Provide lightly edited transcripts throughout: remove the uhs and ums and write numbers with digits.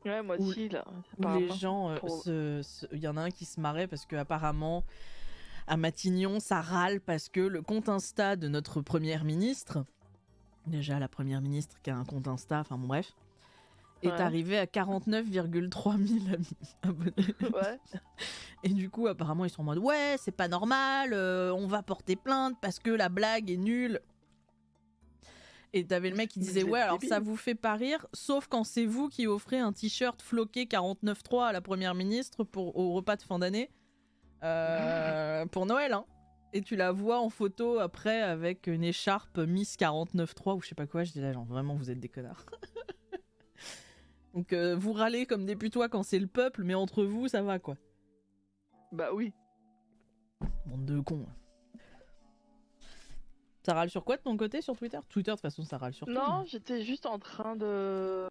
Ouais, moi où, aussi, là. où les Apparemment. gens Pour... il y en a un qui se marrait parce que apparemment à Matignon ça râle parce que le compte Insta de notre première ministre, déjà la première ministre qui a un compte Insta, enfin bon bref, est Ouais. arrivé à 49,3 000 abonnés. Ouais. Et du coup apparemment ils sont en mode ouais c'est pas normal, on va porter plainte parce que la blague est nulle. Et t'avais le mec qui Mais disait vous ouais êtes alors ça débile. vous fait pas rire sauf quand c'est vous qui offrez un t-shirt floqué 49.3 à la première ministre au repas de fin d'année pour Noël hein. Et tu la vois en photo après avec une écharpe Miss 49.3 ou je sais pas quoi, je dis là genre vraiment vous êtes des connards. Donc vous râlez comme des putois quand c'est le peuple mais entre vous ça va quoi. Bah oui. Bande de cons. Ça râle sur quoi de ton côté sur Twitter? Twitter de toute façon ça râle sur tout mais... Non, j'étais juste en train de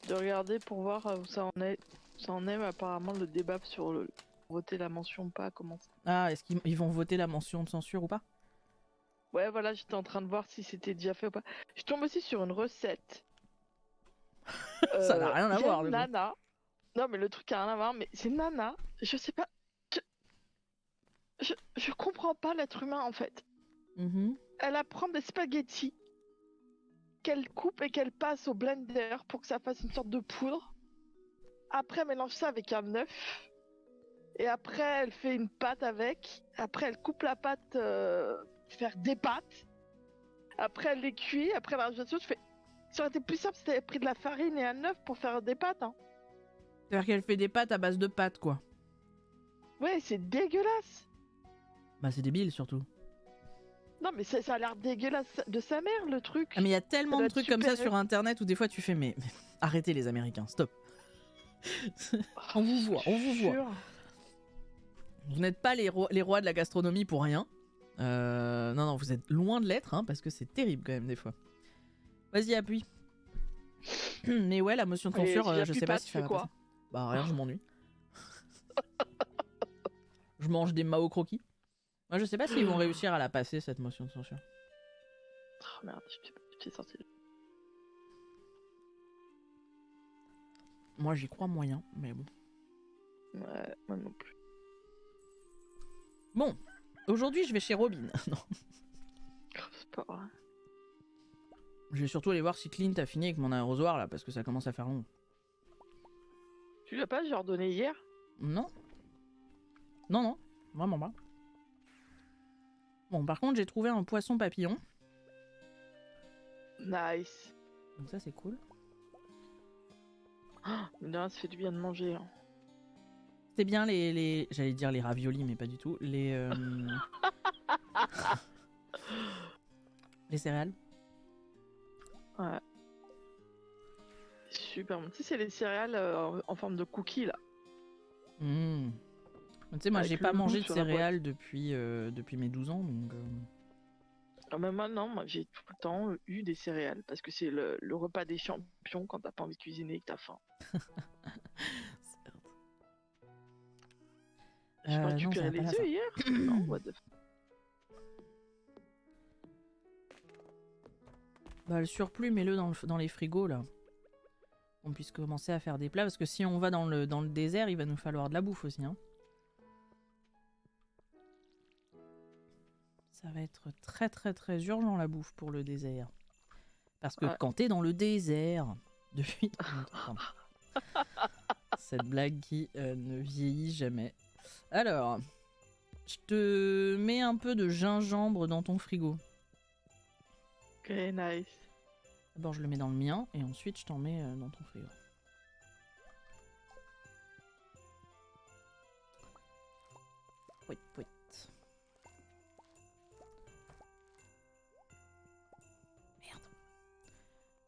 regarder pour voir où ça en est. Ça en est, mais apparemment, le débat sur le voter la mention ou pas a commencé. Ah est-ce qu'ils vont voter la mention de censure ou pas? Ouais, voilà, j'étais en train de voir si c'était déjà fait ou pas. Je tombe aussi sur une recette. Ça n'a rien à Il y a voir une le coup. nana. Non, mais le truc a rien à voir, mais c'est une nana. Je sais pas. Je, je comprends pas l'être humain en fait. Mhm. Elle apprend des spaghettis qu'elle coupe et qu'elle passe au blender pour que ça fasse une sorte de poudre. Après, elle mélange ça avec un œuf. Et après, elle fait une pâte avec. Après, elle coupe la pâte pour faire des pâtes. Après, elle les cuit. Après, elle rajoute autre chose. Je fais... Ça aurait été plus simple si t'avais pris de la farine et un œuf pour faire des pâtes. Hein. C'est-à-dire qu'elle fait des pâtes à base de pâtes quoi. Ouais, c'est dégueulasse. Bah c'est débile surtout. Non, mais ça a l'air dégueulasse de sa mère, le Ah mais truc. il y a Ça tellement doit de être trucs comme ça super... sur internet où des fois tu fais mais arrêtez les Américains, stop. Oh, On vous voit, je on vous voit. jure. Vous n'êtes pas les rois de la gastronomie pour rien. Non, non, vous êtes loin de l'être, hein, parce que c'est terrible quand même des fois. Vas-y, appuie. Mais ouais, la motion de Et censure, si je j'appuie sais pas pas, si tu ça fais va passer. quoi? Bah rien, je m'ennuie. Je mange des Mao croquis. Moi, je sais pas s'ils vont réussir à la passer, cette motion de censure. Oh merde, je suis sorti. Moi, j'y crois moyen, mais bon. Ouais, moi non plus. Bon, aujourd'hui, je vais chez Robin. Non. Oh, c'est pas vrai. Je vais surtout aller voir si Clint a fini avec mon arrosoir, là, parce que ça commence à faire long. Tu l'as pas, j'ai ordonné hier? Non. Non, non, vraiment pas. Bon, par contre, j'ai trouvé un poisson papillon. Nice. Donc ça, c'est cool. Là, ça fait du bien de manger. Hein. C'était bien les... J'allais dire les raviolis, mais pas du tout. Les céréales. Ouais. Super bon. Tu sais, c'est les céréales en forme de cookies là. Mmh. Tu sais, moi, Avec j'ai le pas loup mangé de sur la boîte. céréales depuis mes 12 ans, donc... Ah, mais moi, non, moi j'ai tout le temps eu des céréales parce que c'est le repas des champions quand t'as pas envie de cuisiner et que t'as faim. Certes. J'ai pas Non, ça récupéré va pas les là, œufs ça. hier? Non, what the Bah, le surplus, mets-le dans les frigos, là. On puisse commencer à faire des plats, parce que si on va dans le désert, il va nous falloir de la bouffe aussi, hein. Ça va être très très très urgent, la bouffe, pour le désert. Parce que Ouais. quand t'es dans le désert, depuis... Pardon. Cette blague qui ne vieillit jamais. Alors, je te mets un peu de gingembre dans ton frigo. Ok, nice. D'abord, je le mets dans le mien, et ensuite, je t'en mets dans ton frigo. Pouit, pouit.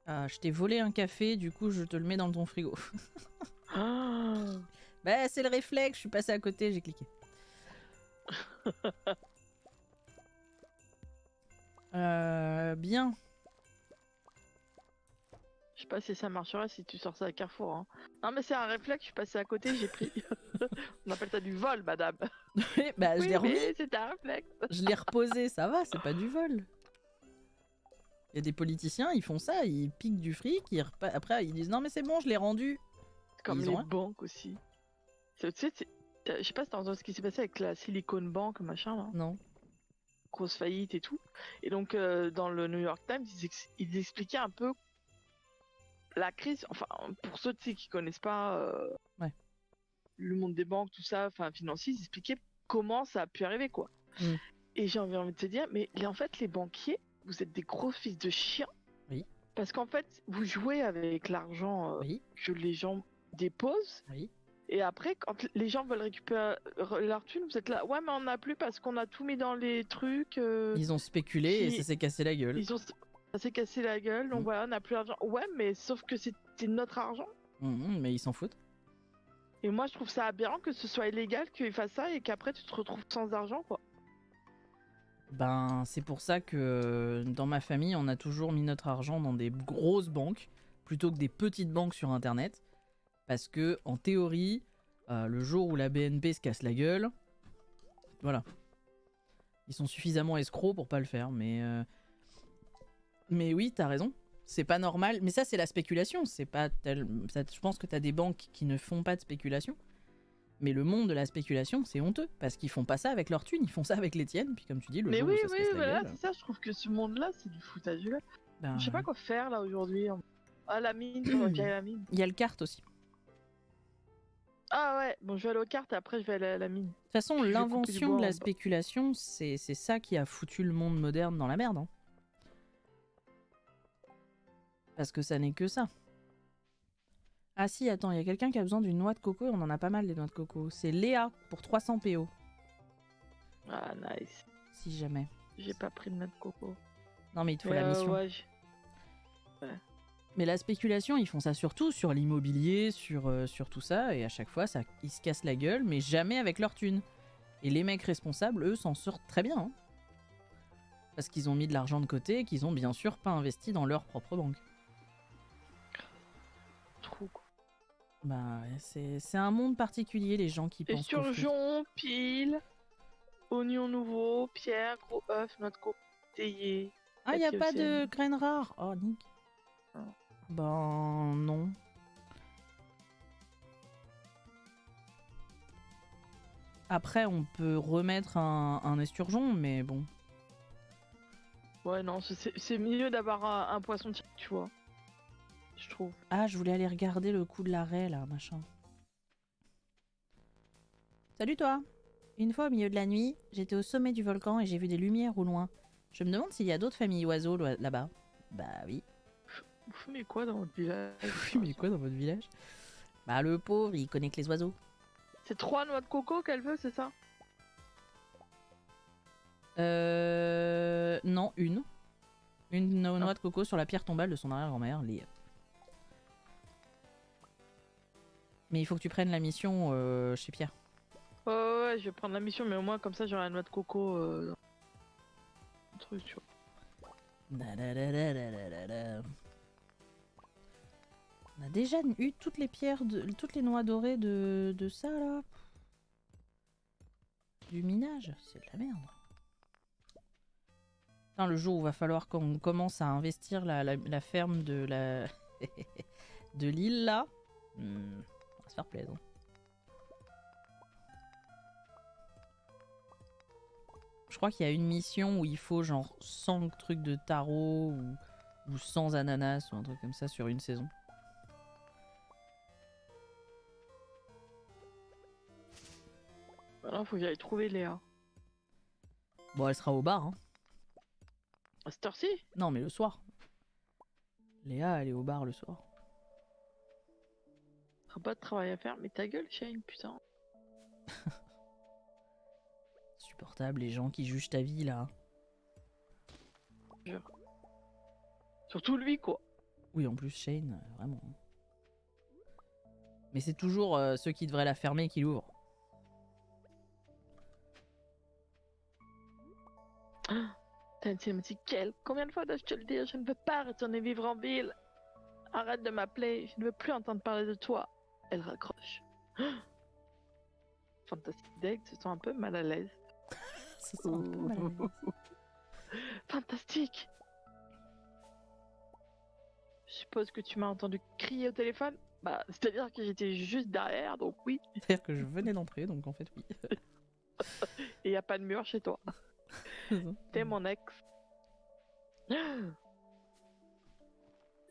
Merde. Je t'ai volé un café, du coup, je te le mets dans ton frigo. Ah, Bah, c'est le réflexe, je suis passé à côté, j'ai cliqué. Bien. je sais pas si ça marchera si tu sors ça à Carrefour. Hein. Non, mais c'est un réflexe, je suis passé à côté, j'ai pris. On appelle ça du vol, madame. Bah, je Oui, l'ai remis, mais c'est un réflexe. je l'ai reposé, ça va, c'est pas du vol. Il y a des politiciens, ils font ça, ils piquent du fric, après ils disent non mais c'est bon, je l'ai rendu. Comme Ils les ont un- banques aussi. Tu sais, je sais pas si t'as entendu ce qui s'est passé avec la Silicon Bank, machin, là. Non. Grosse faillite et tout. Et donc, dans le New York Times, ils expliquaient un peu la crise. Enfin, pour ceux tu sais, qui connaissent pas Ouais. le monde des banques, tout ça, enfin, financier, ils expliquaient comment ça a pu arriver, quoi. Mm. Et j'ai envie de te dire, mais en fait, les banquiers, vous êtes des gros fils de chiens. Oui. Parce qu'en fait, vous jouez avec l'argent Oui. que les gens déposent. Oui. Et après, quand les gens veulent récupérer leur thune, vous êtes là, ouais, mais on n'a plus parce qu'on a tout mis dans les trucs. Ils ont spéculé et qui- ça s'est cassé la gueule. Ça s'est cassé la gueule, donc voilà, on n'a plus d'argent. Ouais, mais sauf que c'était notre argent. Mais ils s'en foutent. Et moi, je trouve ça aberrant que ce soit illégal qu'ils fassent ça et qu'après tu te retrouves sans argent, quoi. Ben, c'est pour ça que dans ma famille, on a toujours mis notre argent dans des grosses banques plutôt que des petites banques sur internet. Parce que, en théorie, le jour où la BNP se casse la gueule, voilà. Ils sont suffisamment escrocs pour pas le faire. Mais oui, t'as raison. C'est pas normal. Mais ça, c'est la spéculation. C'est pas je pense que t'as des banques qui ne font pas de spéculation. Mais le monde de la spéculation, c'est honteux. Parce qu'ils font pas ça avec leur thune, ils font ça avec les tiennes. Puis comme tu dis, le Mais jour oui, où ça se oui, casse la voilà, gueule... c'est ça. Je trouve que ce monde-là, c'est du foutage de gueule. ben, Je sais pas quoi faire là aujourd'hui. Ah, la mine, on va aller à la mine. Il y a le kart aussi. Ah ouais, bon, je vais aller aux cartes et après je vais aller à la mine. De toute façon, Puis je vais couper du l'invention bois de en la bas. spéculation, c'est ça qui a foutu le monde moderne dans la merde. Hein. Parce que ça n'est que ça. Ah si, attends, il y a quelqu'un qui a besoin d'une noix de coco et on en a pas mal des noix de coco. C'est Léa pour 300 PO. Ah, nice. Si jamais. J'ai pas pris de noix de coco. Non mais il te faut Mais, la mission. ouais, Mais la spéculation, ils font ça surtout sur l'immobilier, sur tout ça, et à chaque fois, ils se cassent la gueule, mais jamais avec leur thune. Et les mecs responsables, eux, s'en sortent très bien. Hein. Parce qu'ils ont mis de l'argent de côté et qu'ils ont bien sûr pas investi dans leur propre banque. trop quoi. Bah, c'est un monde particulier, les gens qui pensent qu'au fric. Esturgeon, pile, oignon nouveau, pierre, gros œuf, noix de coco, théier. Ah, y a papier pas de océanique. graines rares. Oh, nick. Non. Ben, non. Après, on peut remettre un esturgeon, mais bon. Ouais, non, c'est mieux d'avoir un poisson de tu vois. Je trouve. Ah, je voulais aller regarder le coup de l'arrêt, là, machin. Salut toi. Une fois au milieu de la nuit, j'étais au sommet du volcan et j'ai vu des lumières au loin. Je me demande s'il y a d'autres familles oiseaux là-bas. Bah oui. Vous fumez quoi dans votre village? Oui, mais quoi dans votre village? Bah le pauvre, il connaît que les oiseaux. C'est 3 noix de coco qu'elle veut, c'est ça? Non, une. Une noix de coco sur la pierre tombale de son arrière-grand-mère, Léa. Mais il faut que tu prennes la mission chez Pierre. Ouais, je vais prendre la mission, mais au moins comme ça j'aurai la noix de coco dans le truc, tu vois. On a déjà eu toutes les pierres, toutes les noix dorées de ça là. Du minage, c'est de la merde. Putain, le jour où va falloir qu'on commence à investir la ferme de la de l'île là, on va se faire plaisir. Je crois qu'il y a une mission où il faut genre 100 trucs de tarot ou 100 ananas ou un truc comme ça sur une saison. Voilà, faut que j'aille trouver Léa. Bon, elle sera au bar, hein. À cette heure-ci? Non, mais le soir. Léa, elle est au bar le soir. T'auras pas de travail à faire, mais ta gueule, Shane, putain. Supportable, les gens qui jugent ta vie là. Surtout lui, quoi. Oui, en plus, Shane, vraiment. Mais c'est toujours ceux qui devraient la fermer qui l'ouvrent. Elle me dit, combien de fois dois-je te le dire? Je ne veux pas retourner vivre en ville. Arrête de m'appeler, je ne veux plus entendre parler de toi. Elle raccroche. Fantastic Deck se sent un peu mal à l'aise. Ça sent un peu mal à l'aise. Fantastique. suppose que tu m'as entendu crier au téléphone. Bah, c'est-à-dire que j'étais juste derrière, donc oui. C'est-à-dire que je venais d'entrer, donc en fait, oui. Et y a pas de mur chez toi. T'es mon ex.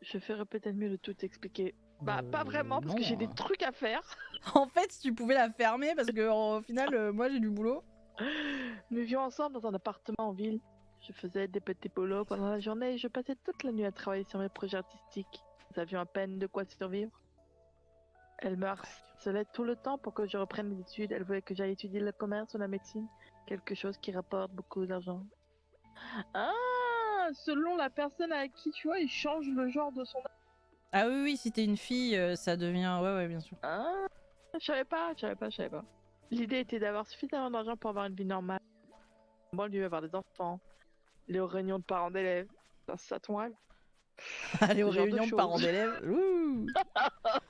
Je ferais peut-être mieux de tout expliquer. Bah, pas vraiment, parce non, que j'ai des hein. trucs à faire. En fait, si tu pouvais la fermer, parce que au final, moi j'ai du boulot. Nous vivions ensemble dans un appartement en ville. Je faisais des petits boulots pendant la journée et je passais toute la nuit à travailler sur mes projets artistiques. Nous avions à peine de quoi survivre. Elle me harcelait tout le temps pour que je reprenne mes études. Elle voulait que j'aille étudier le commerce ou la médecine. Quelque chose qui rapporte beaucoup d'argent. Ah, selon la personne avec qui tu vois, il change le genre de son... Ah oui, oui, si t'es une fille, ça devient... Ouais, ouais, bien sûr. Ah, je savais pas. L'idée était d'avoir suffisamment d'argent pour avoir une vie normale. En banlieue, avoir des enfants. Les réunions de parents d'élèves. Ça ton rêve? Aller aux Ce genre de réunions de choses. parents d'élèves. Ouh.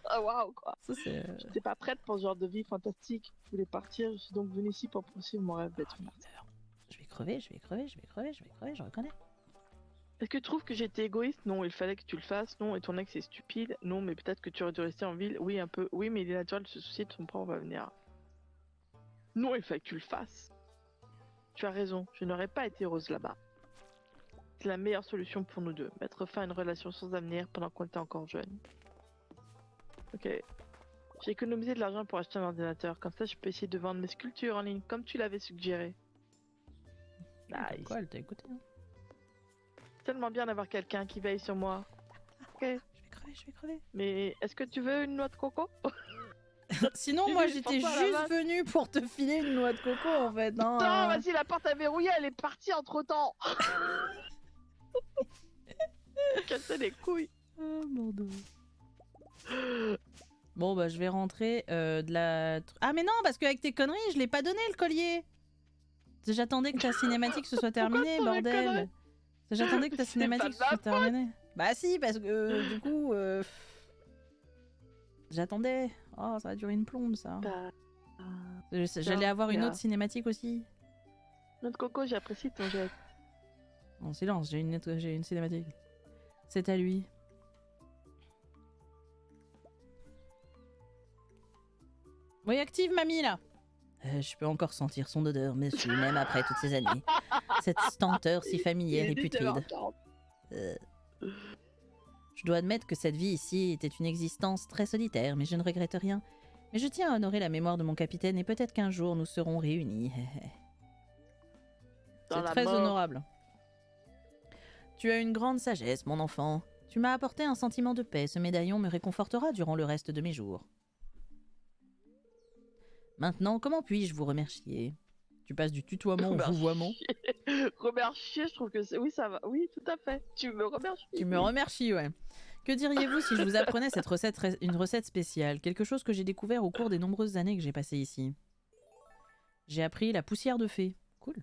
Ah waouh quoi. Ça, c'est... J'étais pas prête pour ce genre de vie fantastique. Je voulais partir, je suis donc venue ici pour poursuivre mon rêve d'être une artiste. Je vais crever, je reconnais. Est-ce que tu trouves que j'étais égoïste? Non, il fallait que tu le fasses. Non, et ton ex est stupide. Non, mais peut-être que tu aurais dû rester en ville. Oui, un peu. Oui, mais il est naturel de se soucier de son propre avenir. Non, il fallait que tu le fasses. Tu as raison, je n'aurais pas été heureuse là-bas. C'est la meilleure solution pour nous deux. Mettre fin à une relation sans avenir pendant qu'on était encore jeune. Ok. J'ai économisé de l'argent pour acheter un ordinateur. Comme ça, je peux essayer de vendre mes sculptures en ligne, comme tu l'avais suggéré. Nice. Quoi, elle t'a écouté, hein. Tellement bien d'avoir quelqu'un qui veille sur moi. Ok. Je vais crever. Mais est-ce que tu veux une noix de coco? Sinon, moi, j'étais juste venue pour te filer une noix de coco, en fait. Hein. Non, vas-y, la porte a verrouillé, elle est partie entre-temps. Casser les couilles. Oh, Bordeaux. Bon, bah, je vais rentrer de la... Ah, mais non, parce qu'avec tes conneries, je l'ai pas donné, le collier. J'attendais que ta cinématique se soit terminée, bordel. J'attendais que ta cinématique se soit terminée. Bah si, parce que du coup... J'attendais. Oh, ça va durer une plombe, ça. J'allais avoir une autre cinématique aussi. Notre coco, j'apprécie ton geste. En silence, j'ai une cinématique. C'est à lui. Oui, active, mamie, là. Je peux encore sentir son odeur, monsieur, même après toutes ces années. Cette stenteur si familière et putride. Je dois admettre que cette vie ici était une existence très solitaire, mais je ne regrette rien. Mais je tiens à honorer la mémoire de mon capitaine et peut-être qu'un jour nous serons réunis. C'est très honorable. Tu as une grande sagesse, mon enfant. Tu m'as apporté un sentiment de paix. Ce médaillon me réconfortera durant le reste de mes jours. Maintenant, comment puis-je vous remercier? Tu passes du tutoiement au vouvoiement. Remercier, je trouve que c'est... Oui, ça va. Oui, tout à fait. Tu me remercies. Tu me remercies, ouais. Que diriez-vous si je vous apprenais une recette spéciale? Quelque chose que j'ai découvert au cours des nombreuses années que j'ai passées ici. J'ai appris la poussière de fée. Cool.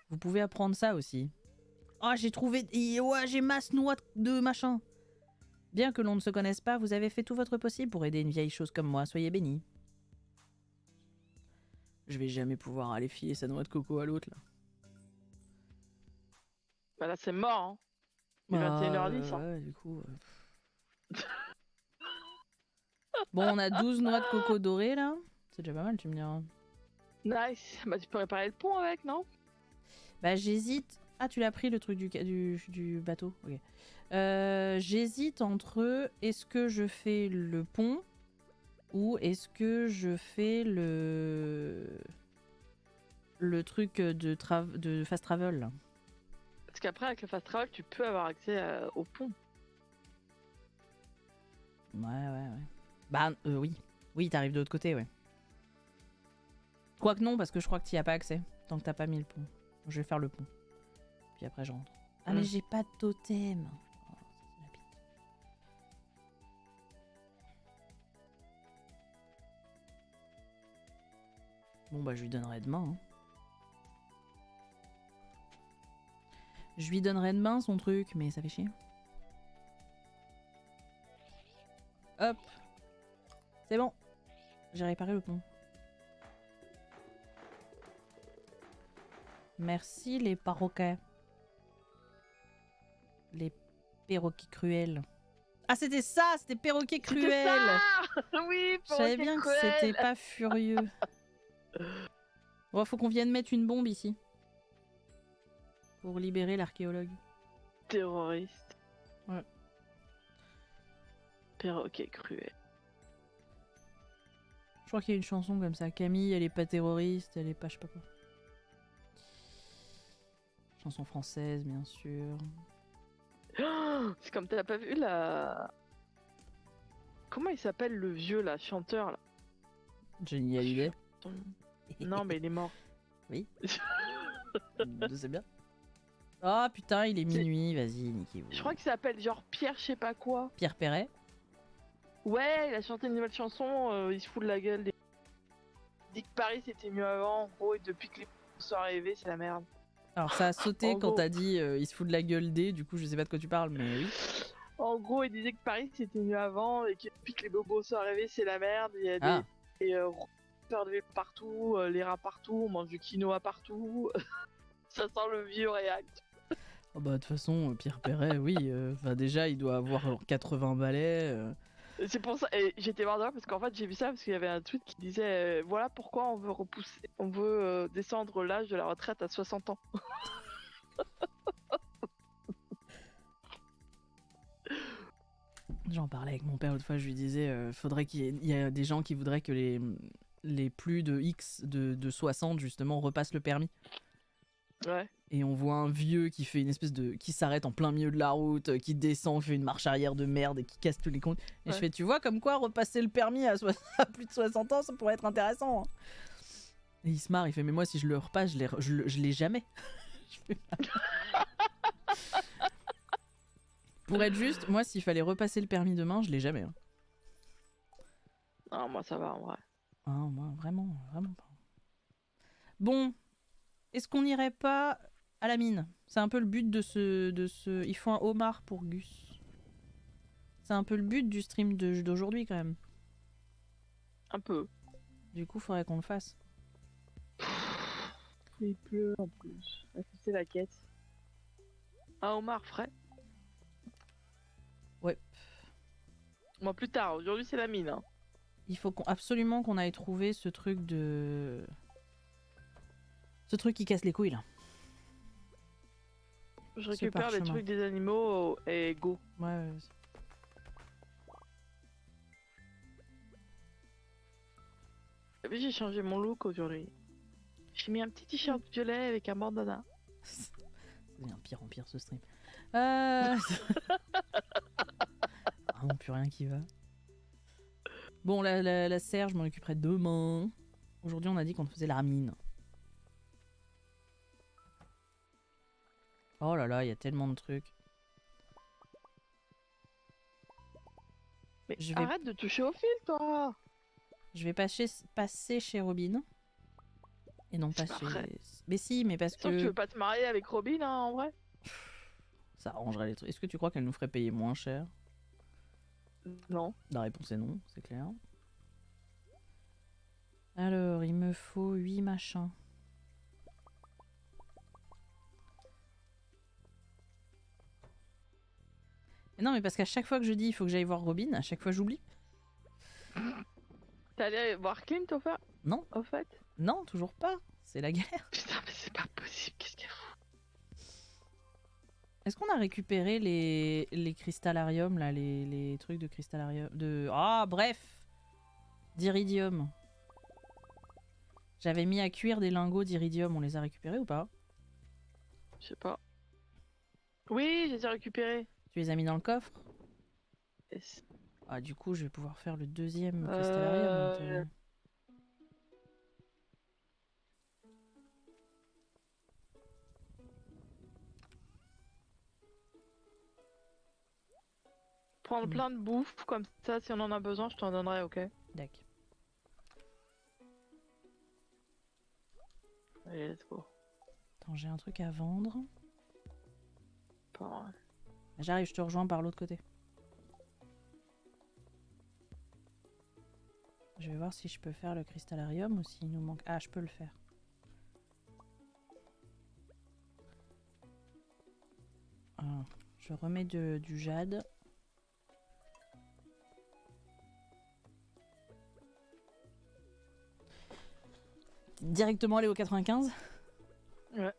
Vous pouvez apprendre ça aussi. Ah, j'ai trouvé... Ouais, j'ai masse noix de machin. Bien que l'on ne se connaisse pas, vous avez fait tout votre possible pour aider une vieille chose comme moi. Soyez bénis. Je vais jamais pouvoir aller filer sa noix de coco à l'autre, là. Bah là, c'est mort, hein. Il est 21h10, hein. Ouais, du coup... Bon, on a 12 noix de coco dorées, là. C'est déjà pas mal, tu me diras. Nice. Bah, tu peux réparer le pont avec, non? Bah, j'hésite... Ah, tu l'as pris, le truc du bateau. Ok. J'hésite entre... Est-ce que je fais le pont ou est-ce que je fais le truc de fast travel, là. Parce qu'après, avec le fast travel, tu peux avoir accès au pont. Ouais. Bah, oui. Oui, t'arrives de l'autre côté, ouais. Quoique non, parce que je crois que t'y as pas accès. Tant que t'as pas mis le pont. Je vais faire le pont. Puis après, je rentre. Ah, mais j'ai pas de totem. Oh, ça, c'est la pite. Bon, bah, je lui donnerai demain, hein. Je lui donnerai demain son truc, mais ça fait chier. Hop. C'est bon. J'ai réparé le pont. Merci les perroquets. Les Perroquet cruel. Ah, c'était ça, c'était perroquet C'était cruel. ça. Oui, Je savais perroquet bien que cruel. c'était pas furieux. Bon, faut qu'on vienne mettre une bombe ici. Pour libérer l'archéologue. Terroriste. Ouais. Perroquet cruel. Je crois qu'il y a une chanson comme ça. Camille, elle est pas terroriste, elle est pas je sais pas quoi. Chanson française, bien sûr. Oh, c'est comme t'as pas vu la... Comment il s'appelle le vieux là, chanteur là? Johnny Hallyday. Non mais il est mort. Oui. Je sais bien. Oh putain, il est minuit, vas-y, niquez-vous. Je crois qu'il s'appelle genre Pierre je sais pas quoi. Pierre Perret. Ouais, il a chanté une nouvelle chanson, il se fout de la gueule. Il dit que Paris c'était mieux avant, en gros, et depuis que les sont arrivés, c'est la merde. Alors ça a sauté En quand gros. t'as dit il se fout de la gueule des, du coup je sais pas de quoi tu parles, mais oui. En gros, il disait que Paris c'était mieux avant, et que depuis que les bobos sont arrivés, c'est la merde. Il y a Ah, des peurs de partout, les rats partout, on mange du quinoa partout. Ça sent le vieux réact. oh bah de toute façon, Pierre Perret, oui, enfin déjà il doit avoir genre 80 balais. C'est pour ça, et j'étais voir dehors parce qu'en fait j'ai vu ça parce qu'il y avait un tweet qui disait voilà pourquoi on veut repousser, on veut descendre l'âge de la retraite à 60 ans. J'en parlais avec mon père l'autre fois, je lui disais faudrait il y a des gens qui voudraient que les plus de X de 60 justement repassent le permis. Ouais. Et on voit un vieux qui fait une espèce de. Qui s'arrête en plein milieu de la route, qui descend, fait une marche arrière de merde et qui casse tous les comptes. Et Ouais. je fais, tu vois, comme quoi repasser le permis à plus de 60 ans, ça pourrait être intéressant. Hein. Et il se marre, il fait, mais moi si je le repasse, je l'ai jamais. Je fais, pour être juste, moi s'il fallait repasser le permis demain, je l'ai jamais. Hein. Non, moi ça va en vrai. Ah, moi vraiment, vraiment pas. Bon, est-ce qu'on irait pas à la mine? C'est un peu le but de ce. Il faut un homard pour Gus. C'est un peu le but du stream d'aujourd'hui quand même. Un peu. Du coup, faudrait qu'on le fasse. Il pleut en plus. C'est la quête. Un homard frais. Ouais. Moi plus tard, aujourd'hui c'est la mine. Hein. Il faut absolument qu'on aille trouver ce truc de. Ce truc qui casse les couilles là. Je récupère les parchemin. trucs des animaux et go. Ouais, ouais, vas-y. T'as vu, j'ai changé mon look aujourd'hui. J'ai mis un petit t-shirt violet avec un bandana. Ça devient pire en pire ce stream. Vraiment plus rien qui va. Bon, la serre, je m'en occuperai demain. Aujourd'hui, on a dit qu'on faisait la mine. Oh là là, il y a tellement de trucs. Mais Je vais- arrête de toucher au fil, toi. Je vais passer chez Robin. Et non pas C'est pas chez... vrai. Mais si, mais parce Sauf que tu que veux pas te marier avec Robin, hein, en vrai. ça arrangerait les trucs. Est-ce que tu crois qu'elle nous ferait payer moins cher? Non. La réponse est non, c'est clair. Alors, il me faut 8 machins. Mais non, mais parce qu'à chaque fois que je dis il faut que j'aille voir Robin, à chaque fois j'oublie. T'es allé voir Clint Non, au fait non, toujours pas. C'est la guerre. Putain, mais c'est pas possible, qu'est-ce qu'elle fout? Est-ce qu'on a récupéré les cristallariums, là, les trucs de cristallarium Ah, bref, d'iridium. J'avais mis à cuire des lingots d'iridium, on les a récupérés ou pas? Je sais pas. Oui, je les ai récupérés. Tu les as mis dans le coffre? Yes. Ah, du coup, je vais pouvoir faire le deuxième cristallarium. Euh, Prendre plein de bouffe, comme ça, si on en a besoin, je t'en donnerai, ok? D'accord. Allez, let's go. Attends, j'ai un truc à vendre. Pas mal. J'arrive, je te rejoins par l'autre côté. Je vais voir si je peux faire le cristallarium ou s'il nous manque... Ah, je peux le faire. Ah, Je remets du jade. Directement aller au 95 ? Ouais.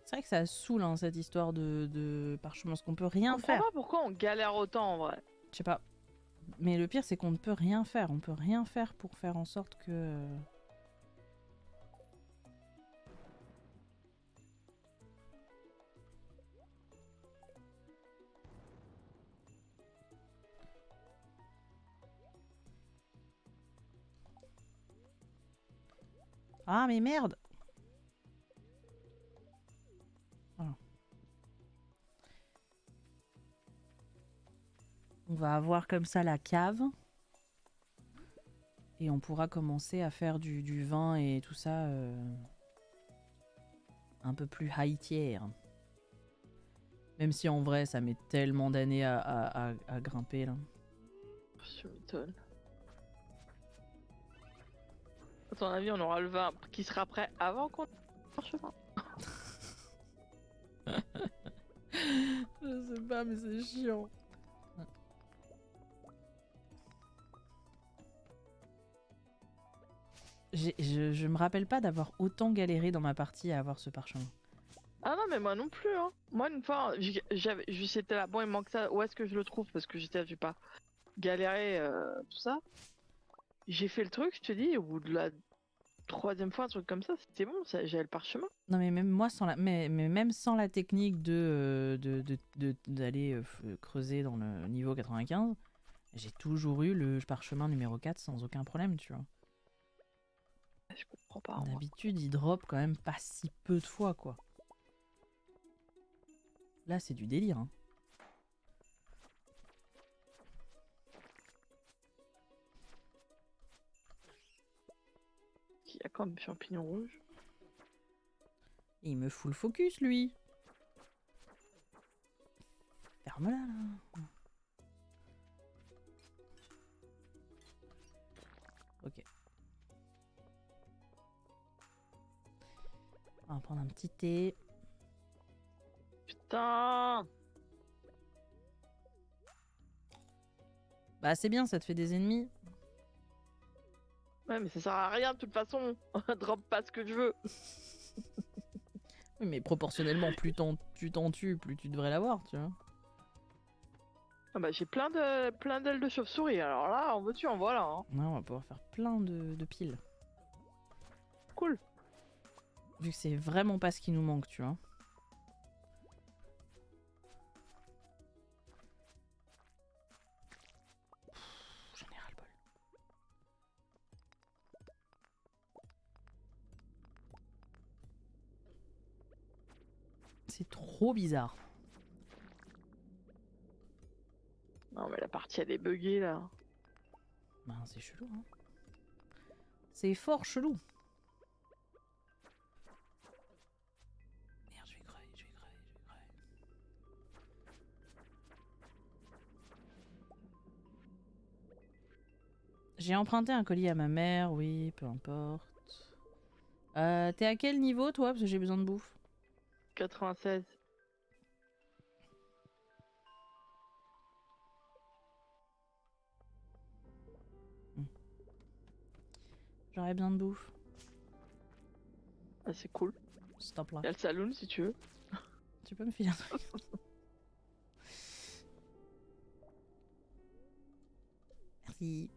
C'est vrai que ça saoule hein, cette histoire de parchemin, parce qu'on peut rien Je comprends faire. pas pourquoi on galère autant en vrai. Je sais pas. Mais le pire, c'est qu'on ne peut rien faire. On peut rien faire pour faire en sorte que... Ah, mais merde! Voilà. On va avoir comme ça la cave. Et on pourra commencer à faire du vin et tout ça un peu plus high tier. Même si en vrai, ça met tellement d'années à grimper là. Je m'étonne. À ton avis, on aura le vin qui sera prêt avant qu'on parchemin. Je sais pas, mais c'est chiant. Je me rappelle pas d'avoir autant galéré dans ma partie à avoir ce parchemin. Ah non, mais moi non plus. Hein. Moi, une fois, j'étais là, bon, il manque ça. Où est-ce que je le trouve? Parce que j'étais là, j'ai pas galéré, tout ça. J'ai fait le truc, je te dis, au bout de la troisième fois, un truc comme ça, c'était bon, j'avais le parchemin. Non mais même moi sans mais même sans la technique d'aller creuser dans le niveau 95, j'ai toujours eu le parchemin numéro 4 sans aucun problème, tu vois. Je comprends pas. Moi. D'habitude, il drop quand même pas si peu de fois, quoi. Là, c'est du délire, hein. Il y a comme champignon rouge. Et il me fout le focus, lui. Ferme-la, là. Ok. On va prendre un petit thé. Putain! Bah, c'est bien, ça te fait des ennemis. Ouais, mais ça sert à rien de toute façon. Drop pas ce que je veux. Oui, mais proportionnellement, tu t'en tues, plus tu devrais l'avoir, tu vois. Ah bah, j'ai plein d'ailes de chauve-souris. Alors là, en veux-tu, en voilà. Hein. Ouais, on va pouvoir faire plein de piles. Cool. Vu que c'est vraiment pas ce qui nous manque, tu vois. J'en ai ras-le-bol. C'est trop bizarre. Non, mais la partie, elle est buggée là. Ben, c'est chelou, hein. C'est fort chelou. Merde, je vais crever, je vais crever, je vais crever. J'ai emprunté un colis à ma mère, oui, peu importe. T'es à quel niveau, toi? Parce que j'ai besoin de bouffe. 96. J'aurais besoin de bouffe. Ah, c'est cool. Stop là. Il y a le saloon si tu veux. Tu peux me filer un truc? Merci.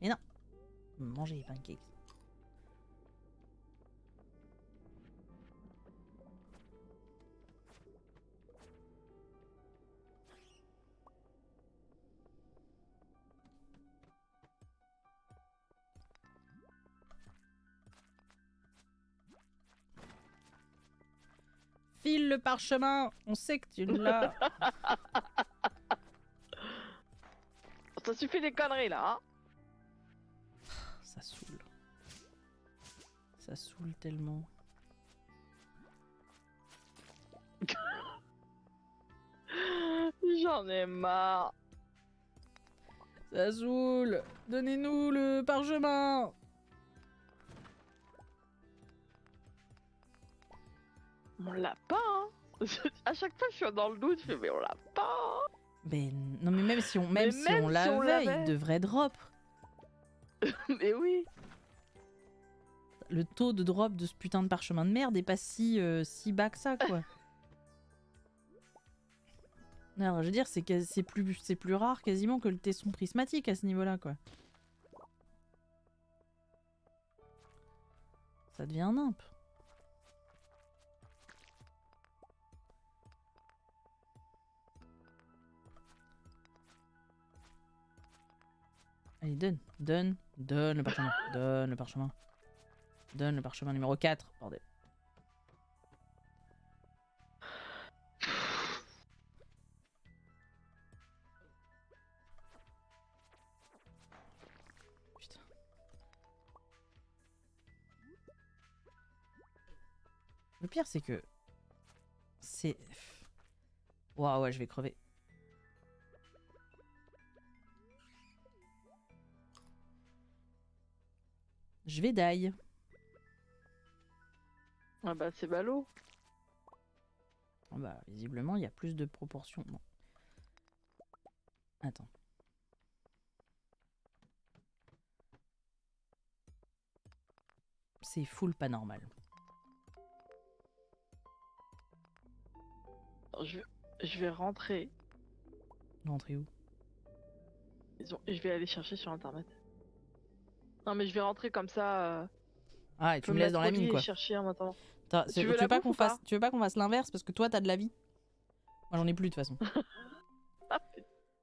Mais non. Manger les pancakes. File le parchemin. On sait que tu l'as. Ça suffit des conneries là, hein. Ça saoule. Ça saoule tellement. J'en ai marre. Ça saoule. Donnez-nous le parchemin. On l'a pas, hein. À chaque fois, je suis dans le doute, je fais, mais on l'a pas. Mais non, mais même si on, Mais même si on l'avait, il devrait drop. Mais oui. Le taux de drop de ce putain de parchemin de merde est pas si bas que ça, quoi. Alors, je veux dire, c'est plus rare quasiment que le tesson prismatique à ce niveau-là, quoi. Ça devient un imp. Allez, donne le parchemin. Donne le parchemin. Donne le parchemin numéro 4, bordel. Putain. Le pire, c'est que... C'est... Waouh, ouais, je vais crever. Je vais die. Ah bah, c'est ballot. Oh bah, visiblement, il y a plus de proportions. Bon. Attends. C'est full pas normal. Je vais rentrer. Rentrer où? Je vais aller chercher sur internet. Non, mais je vais rentrer comme ça. Ah, et tu me laisses dans la mine, quoi. Chercher en attendant. Tu veux pas qu'on fasse l'inverse parce que toi t'as de la vie? Moi j'en ai plus de toute façon.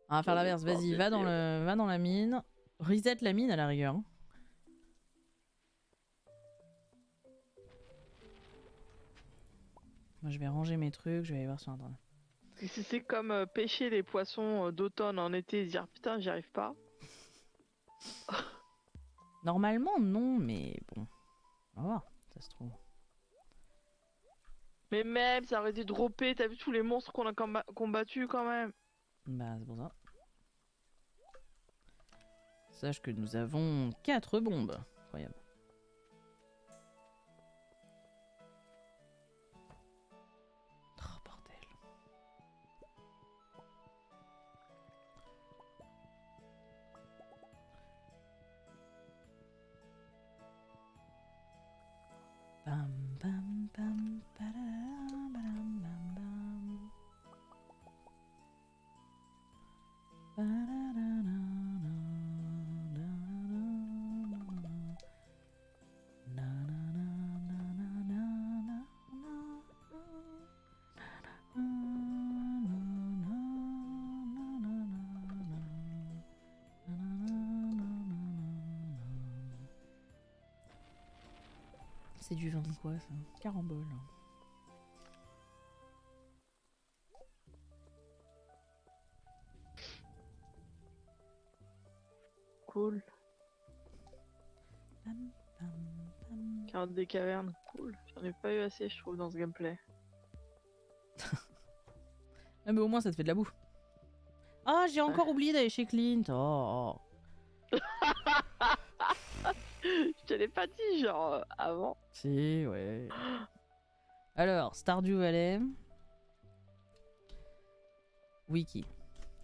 On va faire l'inverse. Vas-y, va dans la mine. Reset la mine à la rigueur. Moi je vais ranger mes trucs, je vais aller voir sur internet. C'est comme pêcher les poissons d'automne en été et se dire putain, j'y arrive pas. Normalement non, mais bon. On va voir, ça se trouve. Mais même, ça aurait dû dropper, t'as vu tous les monstres qu'on a combattus quand même. Bah c'est pour ça. Sache que nous avons 4 bombes. Incroyable. Oh bordel. Bam bam bam badam, badam, bam bam. C'est du vin de quoi ça? Carambole. Cool. Bam, bam, bam. Carotte des cavernes, cool. J'en ai pas eu assez, je trouve, dans ce gameplay. Ah mais au moins ça te fait de la bouffe. Ah j'ai encore oublié d'aller chez Clint. Oh. Je te l'ai pas dit, genre, avant. Si, ouais. Alors, Stardew Valley. Wiki.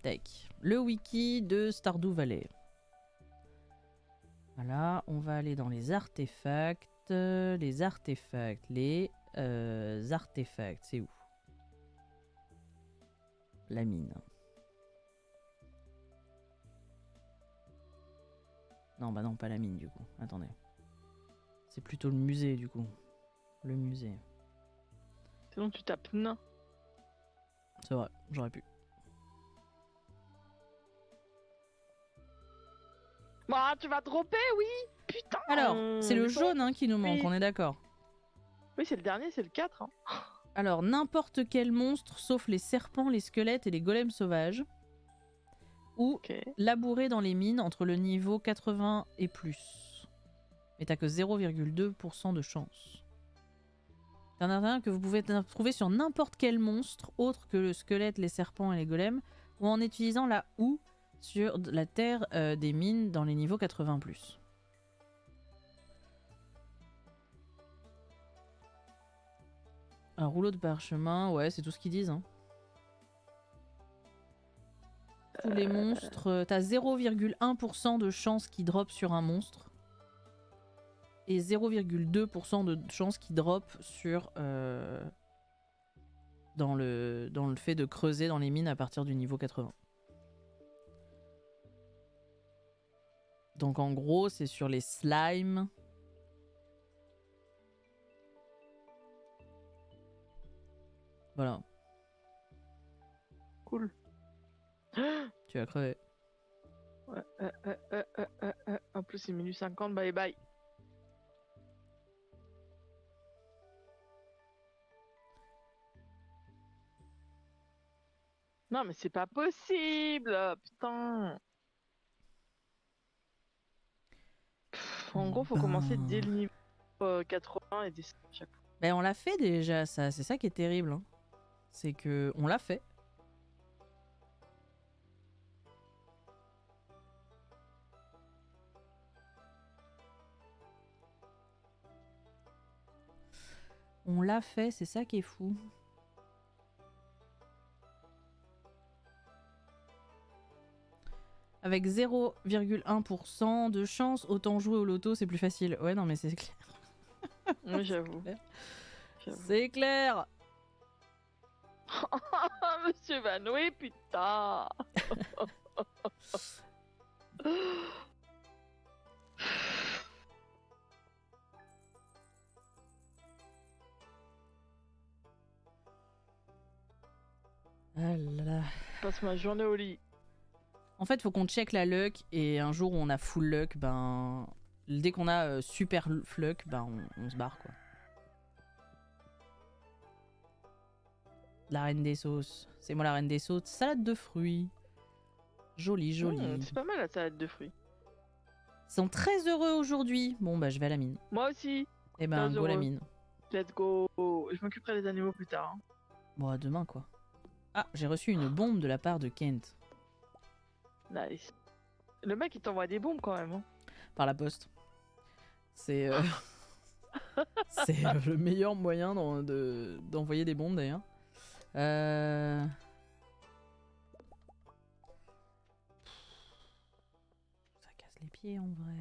Tech. Le wiki de Stardew Valley. Voilà, on va aller dans les artefacts. Les artefacts, c'est où? La mine. Non, bah non, pas la mine du coup. Attendez. C'est plutôt le musée du coup. Le musée. Sinon, tu tapes nain. C'est vrai, j'aurais pu. Bah, tu vas dropper, oui. Putain. Alors, c'est le jaune hein, qui nous manque, Oui. on est d'accord. Oui, c'est le dernier, c'est le 4. Hein. Alors, n'importe quel monstre, sauf les serpents, les squelettes et les golems sauvages. Ou labourer dans les mines entre le niveau 80 et plus. Mais t'as que 0,2% de chance. C'est un intérêt que vous pouvez trouver sur n'importe quel monstre autre que le squelette, les serpents et les golems, ou en utilisant la houe sur la terre des mines dans les niveaux 80+. Un rouleau de parchemin, ouais, c'est tout ce qu'ils disent. Hein. Tous les monstres, t'as 0,1% de chance qu'ils drop sur un monstre. Et 0,2% de chance qu'ils drop sur... dans le fait de creuser dans les mines à partir du niveau 80. Donc en gros, c'est sur les slimes. Voilà. Cool. Tu as crevé. Ouais, en plus, c'est minute 50, bye bye. Non, mais c'est pas possible, putain. En gros, faut commencer dès le niveau 80 et descendre à chaque fois. Ben on l'a fait déjà, ça. C'est ça qui est terrible. Hein. C'est que on l'a fait. On l'a fait, c'est ça qui est fou. Avec 0,1% de chance, autant jouer au loto, c'est plus facile. Ouais, non, mais c'est clair. Oui, j'avoue. C'est clair. Monsieur Vanoué, putain. Ah là là. Je passe ma journée au lit. En fait, faut qu'on check la luck et un jour où on a full luck, ben dès qu'on a super luck, ben on se barre quoi. La reine des sauces. C'est moi la reine des sauces. Salade de fruits. Joli, joli. C'est pas mal la salade de fruits. Ils sont très heureux aujourd'hui. Bon bah je vais à la mine. Moi aussi. Eh ben go à la mine. Let's go. Je m'occuperai des animaux plus tard. Hein. Bon à demain quoi. Ah, j'ai reçu une bombe de la part de Kent. Nice. Le mec il t'envoie des bombes quand même. Hein. Par la poste. C'est c'est le meilleur moyen d'envoyer des bombes d'ailleurs. Ça casse les pieds en vrai.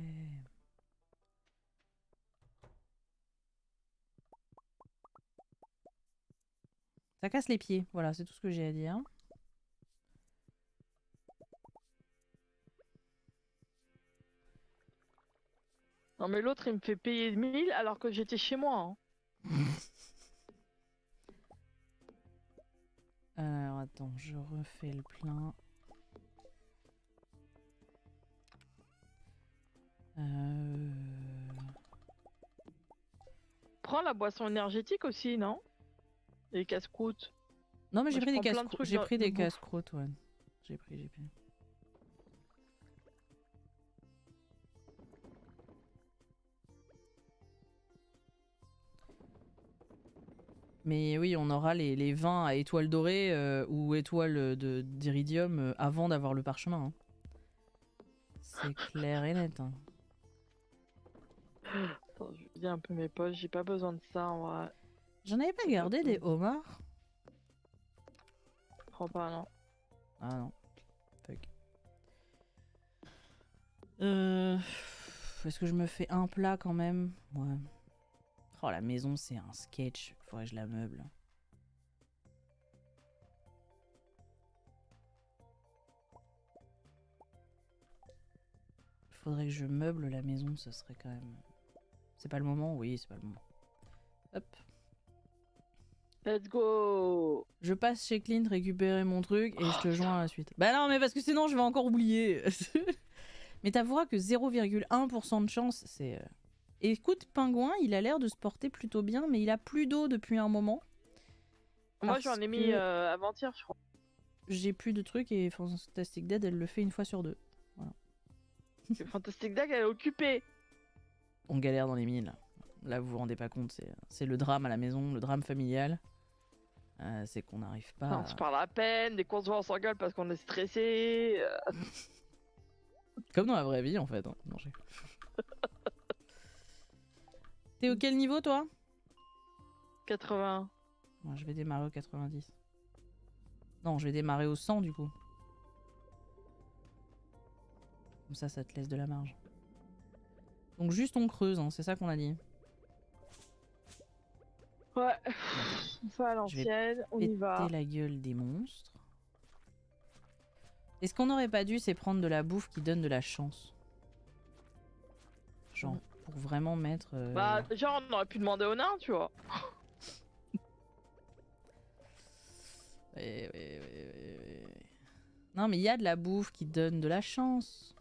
Ça casse les pieds, voilà, c'est tout ce que j'ai à dire. Non mais l'autre il me fait payer 1000 alors que j'étais chez moi. Hein. Alors attends, je refais le plein. Prends la boisson énergétique aussi, non? Les casse-croûtes. Non mais j'ai pris des casse-croûtes. J'ai pris des casse-croûtes, ouais. J'ai pris. Mais oui, on aura les vins à étoile dorée ou étoile d'iridium avant d'avoir le parchemin. Hein. C'est clair et net. Hein. Attends, je vide un peu mes poches, j'ai pas besoin de ça en vrai. J'en avais pas gardé des homards. Je crois pas, non. Ah non. Fuck. Est-ce que je me fais un plat quand même? Ouais. Oh, la maison, c'est un sketch. Faudrait que je la meuble. Faudrait que je meuble la maison, ce serait quand même... C'est pas le moment? Oui, c'est pas le moment. Hop. Let's go. Je passe chez Clint récupérer mon truc et je te joins à la suite. Bah non, mais parce que sinon je vais encore oublier. Mais t'avoueras que 0,1% de chance, c'est... Écoute, Pingouin, il a l'air de se porter plutôt bien, mais il a plus d'eau depuis un moment. Moi j'en ai mis avant-hier, je crois. J'ai plus de trucs et Fantastic Dead, elle le fait une fois sur deux. Voilà. Fantastic Dead, elle est occupée. On galère dans les mines, là. Là, vous vous rendez pas compte, c'est le drame à la maison, le drame familial. C'est qu'on n'arrive pas Enfin, on se parle à peine, dès qu'on se voit on s'engueule parce qu'on est stressé. Comme dans la vraie vie en fait. Hein. Non, T'es auquel niveau toi? 80. Moi, je vais démarrer au 90. Non, je vais démarrer au 100 du coup. Comme ça te laisse de la marge. Donc juste on creuse, hein, c'est ça qu'on a dit. Ouais, on fait à l'ancienne, on y va. Péter la gueule des monstres. Est-ce qu'on n'aurait pas dû c'est prendre de la bouffe qui donne de la chance? Genre, pour vraiment mettre... Bah déjà on aurait pu demander aux nains, tu vois. Ouais. Non mais il y a de la bouffe qui donne de la chance.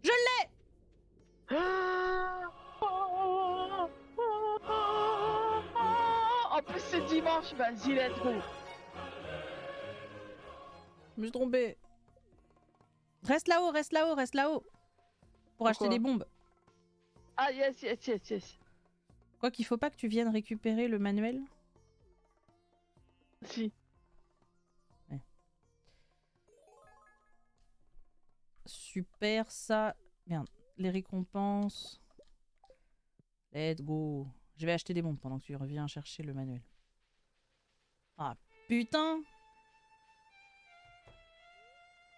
Je l'ai! En plus c'est dimanche, vas-y let's go. Je me suis trompée. Reste là-haut, reste là-haut, reste là-haut. Pour acheter des bombes. Ah yes, yes, yes, yes. Quoi qu'il faut pas que tu viennes récupérer le manuel. Si. Ouais. Super ça. Merde. Les récompenses. Let's go. Je vais acheter des bombes pendant que tu reviens chercher le manuel. Ah putain.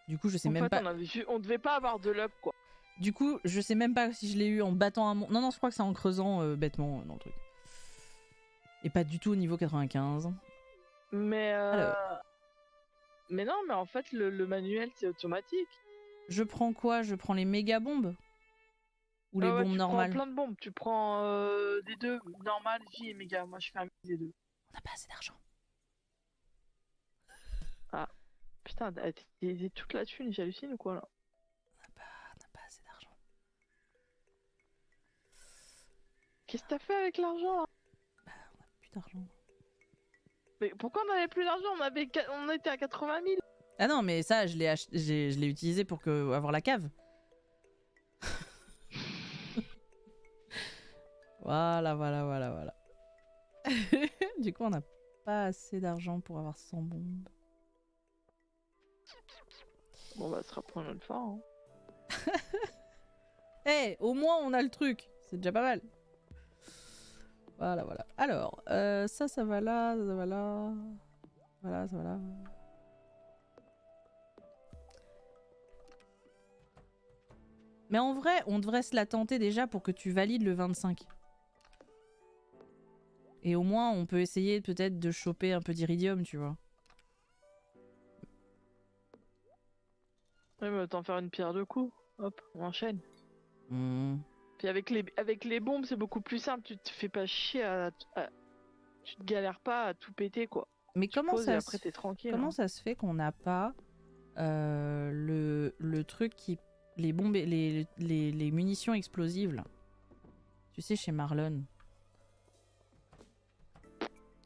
Du coup je sais même pas. On devait pas avoir de luck quoi. Du coup je sais même pas si je l'ai eu en battant un monstre. Non je crois que c'est en creusant bêtement dans le truc. Et pas du tout au niveau 95. Mais Alors. Mais non mais en fait le manuel c'est automatique. Je prends quoi? Je prends les méga bombes? Ou les Ouais, bombes tu normales? prends plein de bombes, tu prends des deux, normales, J et méga. Moi je fais un mix des deux. On n'a pas assez d'argent. Ah putain, t'es toute la thune, j'hallucine ou quoi là? On n'a pas assez d'argent. Qu'est-ce que t'as fait avec l'argent là? Bah, on n'a plus d'argent. Mais pourquoi on avait plus d'argent? On était à 80 000. Ah non, mais ça, je l'ai utilisé pour avoir la cave. Voilà. Du coup, on n'a pas assez d'argent pour avoir 100 bombes. Bon bah, ça sera pour une autre fois. Hein. Eh, au moins, on a le truc. C'est déjà pas mal. Voilà. Alors, ça va là, ça va là. Voilà, ça va là. Mais en vrai, on devrait se la tenter déjà pour que tu valides le 25. Et au moins, on peut essayer peut-être de choper un peu d'iridium, tu vois. Ouais, mais autant faire une pierre deux coups. Hop, on enchaîne. Mmh. Puis avec les bombes, c'est beaucoup plus simple. Tu te fais pas chier tu te galères pas à tout péter, quoi. Mais comment ça se fait qu'on n'a pas le truc qui... Les bombes, les munitions explosives, là. Tu sais, chez Marlon.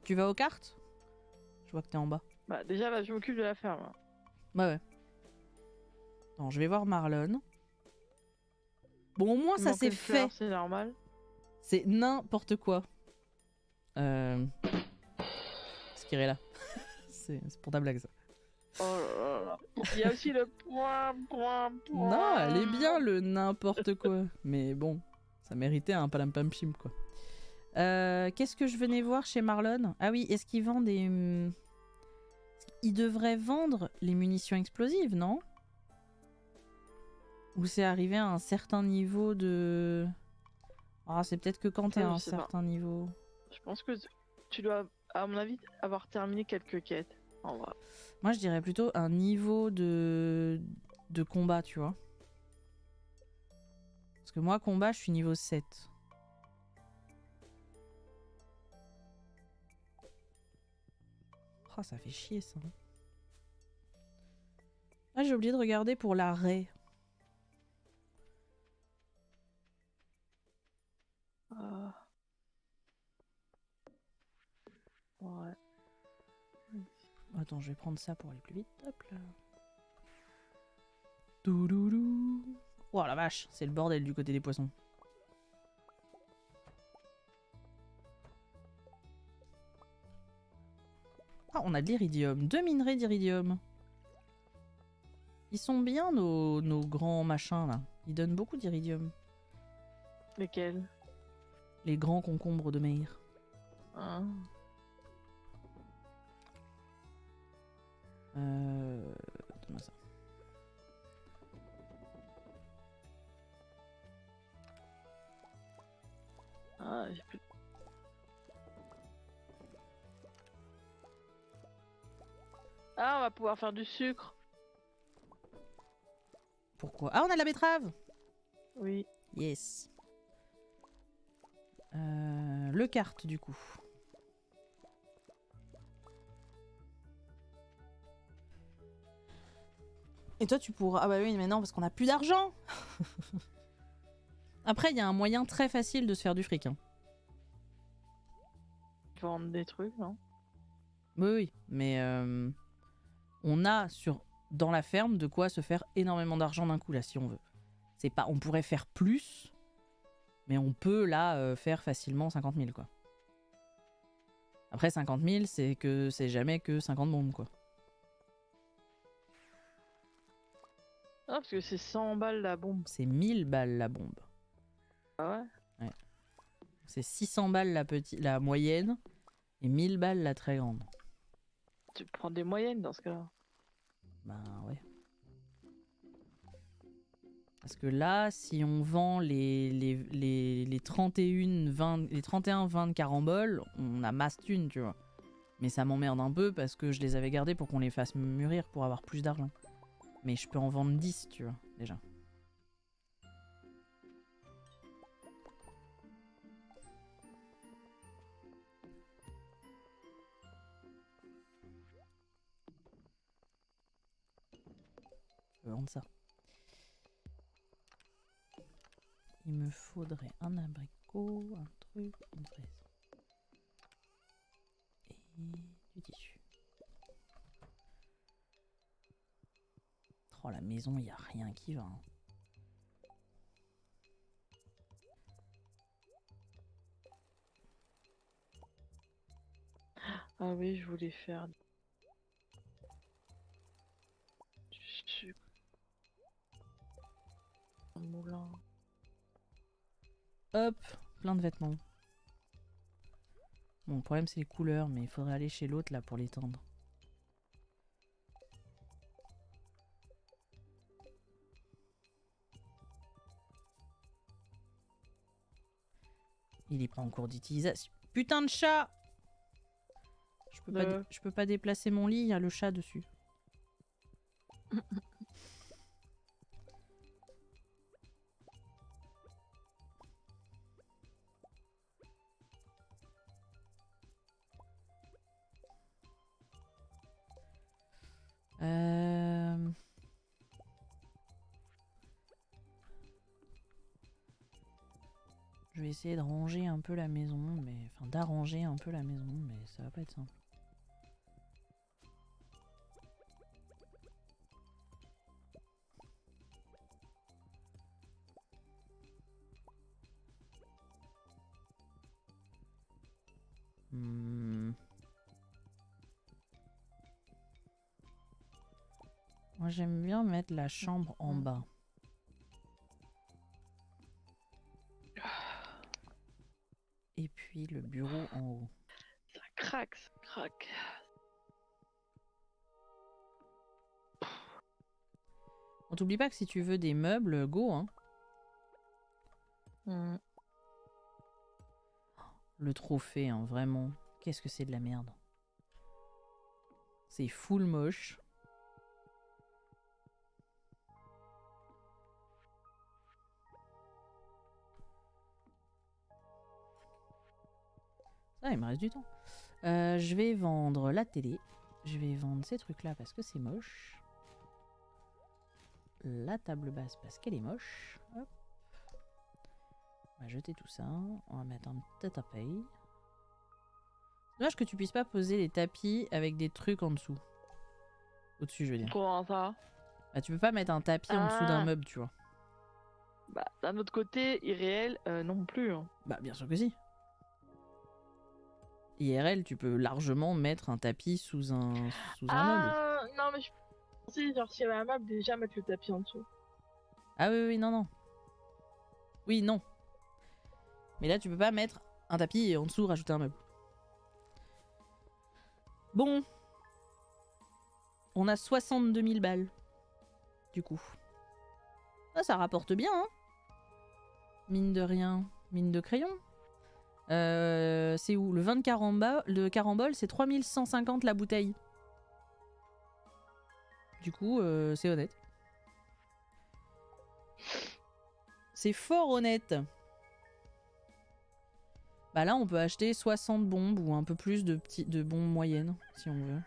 Tu vas aux cartes? Je vois que t'es en bas. Bah déjà, là, je m'occupe de la ferme. Hein. Ouais. Non, je vais voir Marlon. Bon, au moins, ça c'est fait. C'est normal. C'est n'importe quoi. Ce qui est là. C'est pour ta blague, ça. Oh là là. Il y a aussi le point. Non, elle est bien, le n'importe quoi. Mais bon, ça méritait un palampampim, quoi. Qu'est-ce que je venais voir chez Marlon? Ah oui, est-ce qu'ils vendent des... Ils devraient vendre les munitions explosives, non? Ou c'est arrivé à un certain niveau de... Ah, c'est peut-être que quand t'es à un certain niveau. Je pense que tu dois, à mon avis, avoir terminé quelques quêtes. En vrai. Moi, je dirais plutôt un niveau de combat, tu vois. Parce que moi, combat, je suis niveau 7. Oh, ça fait chier, ça. Ah, j'ai oublié de regarder pour l'arrêt. Ouais. Attends, je vais prendre ça pour aller plus vite. Hop là. Doudoudou. Oh la vache, c'est le bordel du côté des poissons. Ah, on a de l'iridium. 2 minerais d'iridium. Ils sont bien nos grands machins là. Ils donnent beaucoup d'iridium. Lesquels? Les grands concombres de Meir. Ah. Donne-moi ça. Ah, j'ai plus... Ah, on va pouvoir faire du sucre. Pourquoi? Ah, on a de la betterave! Oui. Yes. Le carte du coup. Et toi tu pourras... Ah bah oui mais non parce qu'on a plus d'argent. Après il y a un moyen très facile de se faire du fric. Hein. Vendre des trucs, non? Oui oui mais on a dans la ferme de quoi se faire énormément d'argent d'un coup là si on veut. C'est pas... On pourrait faire plus mais on peut là faire facilement 50 000 quoi. Après 50 000 c'est jamais que 50 bombes quoi. Ah, parce que c'est 100 balles la bombe. C'est 1000 balles la bombe. Ah ouais? Ouais. C'est 600 balles la moyenne et 1000 balles la très grande. Tu prends des moyennes dans ce cas-là. Ben ouais. Parce que là, si on vend les 31, 20, les 31, 20 de caramboles, on amasse thune, tu vois. Mais ça m'emmerde un peu parce que je les avais gardés pour qu'on les fasse mûrir pour avoir plus d'argent. Mais je peux en vendre 10, tu vois, déjà. Je peux vendre ça. Il me faudrait un abricot, un truc, une fraise. Et du tissu. Oh, la maison, il n'y a rien qui va. Hein. Ah oui, je voulais faire du sucre. Un moulin. Hop, plein de vêtements. Bon, le problème c'est les couleurs, mais il faudrait aller chez l'autre là pour les tendre. Il est pas en cours d'utilisation. Putain de chat! Je peux pas déplacer mon lit, il y a le chat dessus. Je vais essayer de ranger un peu la maison, mais enfin d'arranger un peu la maison, mais ça va pas être simple. Moi j'aime bien mettre la chambre en bas. Et puis le bureau en haut. Ça craque, ça craque. On t'oublie pas que si tu veux des meubles, go hein. Le trophée, hein, vraiment. Qu'est-ce que c'est de la merde. C'est full moche. Ça, il me reste du temps. Je vais vendre la télé. Je vais vendre ces trucs-là parce que c'est moche. La table basse parce qu'elle est moche. Hop. On va jeter tout ça. On va mettre un petit tapis. Dommage que tu puisses pas poser les tapis avec des trucs en dessous. Au-dessus, je veux dire. Comment ça? Bah, tu peux pas mettre un tapis en dessous d'un meuble, tu vois. Bah, d'un autre côté, irréel, non plus. Hein. Bah bien sûr que si. IRL, tu peux largement mettre un tapis sous un meuble. Ah, non, mais je pensais, genre, s'il y avait un meuble, déjà mettre le tapis en dessous. Ah oui, oui, non, non. Oui, non. Mais là, tu peux pas mettre un tapis et en dessous rajouter un meuble. Bon. On a 62 000 balles. Du coup. Ah, ça rapporte bien, hein. Mine de rien. Mine de crayon. C'est où? Le vin de carambole, c'est 3150 la bouteille. Du coup, c'est honnête. C'est fort honnête. Bah là, on peut acheter 60 bombes ou un peu plus de bombes moyennes, si on veut.